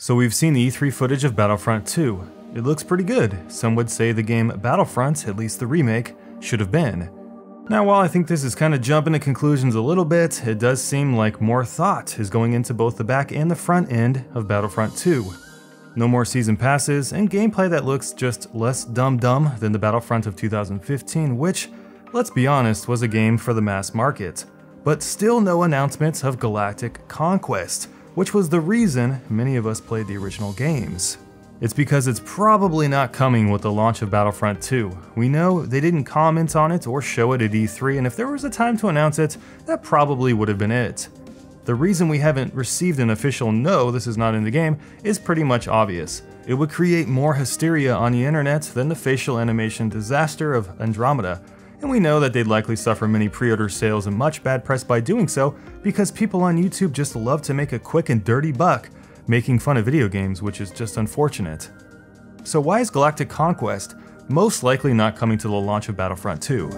So we've seen the E3 footage of Battlefront 2. It looks pretty good. Some would say the game Battlefront, at least the remake, should have been. Now, while I think this is kind of jumping to conclusions a little bit, it does seem like more thought is going into both the back and the front end of Battlefront 2. No more season passes, and gameplay that looks just less dumb than the Battlefront of 2015, which, let's be honest, was a game for the mass market. But still no announcements of Galactic Conquest, which was the reason many of us played the original games. It's because it's probably not coming with the launch of Battlefront 2. We know they didn't comment on it or show it at E3, and if there was a time to announce it, that probably would have been it. The reason we haven't received an official "no, this is not in the game" is pretty much obvious. It would create more hysteria on the internet than the facial animation disaster of Andromeda, and we know that they'd likely suffer many pre-order sales and much bad press by doing so because people on YouTube just love to make a quick and dirty buck making fun of video games, which is just unfortunate. So why is Galactic Conquest most likely not coming to the launch of Battlefront 2?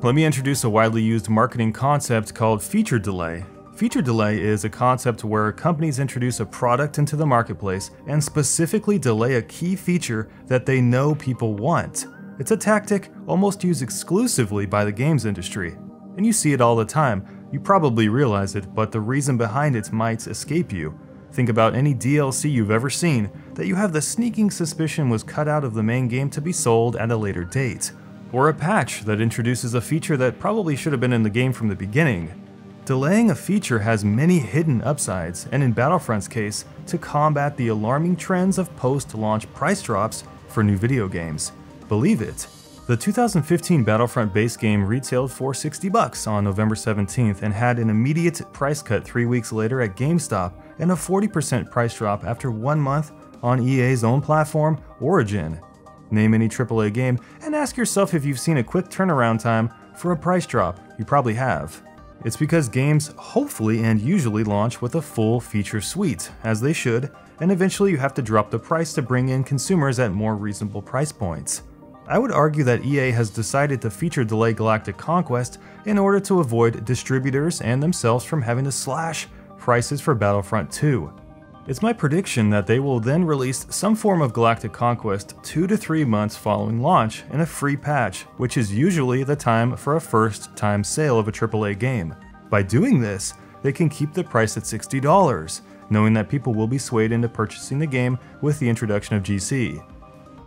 Let me introduce a widely used marketing concept called feature delay. Feature delay is a concept where companies introduce a product into the marketplace and specifically delay a key feature that they know people want. It's a tactic almost used exclusively by the games industry. And you see it all the time. You probably realize it, but the reason behind it might escape you. Think about any DLC you've ever seen that you have the sneaking suspicion was cut out of the main game to be sold at a later date. Or a patch that introduces a feature that probably should have been in the game from the beginning. Delaying a feature has many hidden upsides, and in Battlefront's case, to combat the alarming trends of post-launch price drops for new video games. Believe it, the 2015 Battlefront base game retailed for $60 on November 17th and had an immediate price cut 3 weeks later at GameStop and a 40% price drop after 1 month on EA's own platform, Origin. Name any AAA game and ask yourself if you've seen a quick turnaround time for a price drop. You probably have. It's because games hopefully and usually launch with a full feature suite, as they should, and eventually you have to drop the price to bring in consumers at more reasonable price points. I would argue that EA has decided to feature delay Galactic Conquest in order to avoid distributors and themselves from having to slash prices for Battlefront 2. It's my prediction that they will then release some form of Galactic Conquest 2 to 3 months following launch in a free patch, which is usually the time for a first-time sale of a AAA game. By doing this, they can keep the price at $60, knowing that people will be swayed into purchasing the game with the introduction of GC.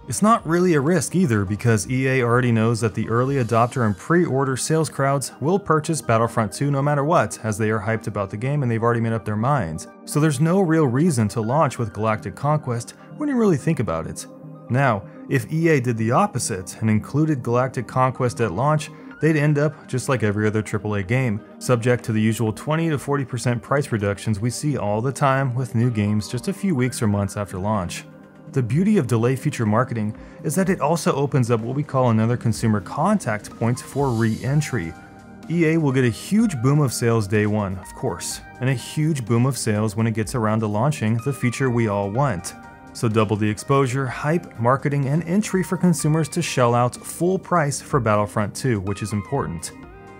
It's not really a risk either, because EA already knows that the early adopter and pre-order sales crowds will purchase Battlefront 2 no matter what, as they are hyped about the game and they've already made up their minds. So there's no real reason to launch with Galactic Conquest when you really think about it. Now, if EA did the opposite and included Galactic Conquest at launch, they'd end up just like every other AAA game, subject to the usual 20 to 40% price reductions we see all the time with new games just a few weeks or months after launch. The beauty of delay feature marketing is that it also opens up what we call another consumer contact point for re-entry. EA will get a huge boom of sales day one, of course, and a huge boom of sales when it gets around to launching the feature we all want. So double the exposure, hype, marketing, and entry for consumers to shell out full price for Battlefront 2, which is important.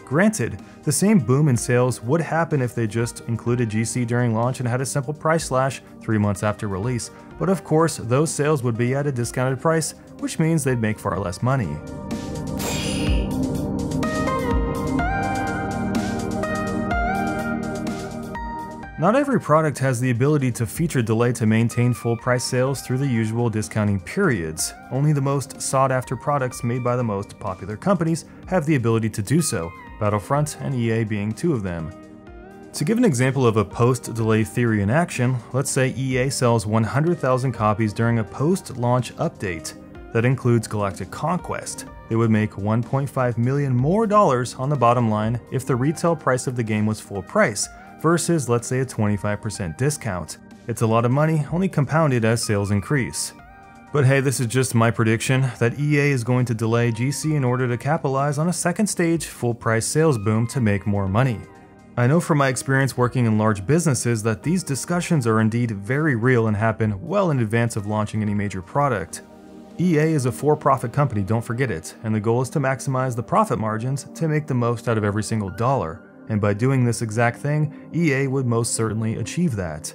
Granted, the same boom in sales would happen if they just included GC during launch and had a simple price slash 3 months after release, but of course those sales would be at a discounted price, which means they'd make far less money. Not every product has the ability to feature delay to maintain full price sales through the usual discounting periods. Only the most sought after products made by the most popular companies have the ability to do so, Battlefront and EA being two of them. To give an example of a post-delay theory in action, let's say EA sells 100,000 copies during a post-launch update. That includes Galactic Conquest. They would make $1.5 million more on the bottom line if the retail price of the game was full price, versus let's say a 25% discount. It's a lot of money, only compounded as sales increase. But hey, this is just my prediction that EA is going to delay GC in order to capitalize on a second stage full price sales boom to make more money. I know from my experience working in large businesses that these discussions are indeed very real and happen well in advance of launching any major product. EA is a for-profit company, don't forget it, and the goal is to maximize the profit margins to make the most out of every single dollar. And by doing this exact thing, EA would most certainly achieve that.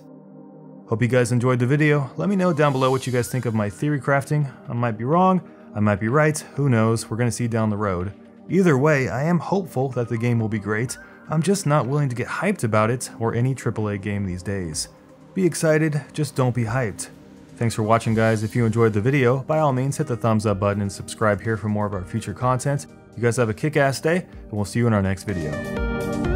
Hope you guys enjoyed the video. Let me know down below what you guys think of my theory crafting. I might be wrong, I might be right, who knows, we're gonna see down the road. Either way, I am hopeful that the game will be great. I'm just not willing to get hyped about it or any AAA game these days. Be excited, just don't be hyped. Thanks for watching, guys. If you enjoyed the video, by all means hit the thumbs up button and subscribe here for more of our future content. You guys have a kick-ass day, and we'll see you in our next video.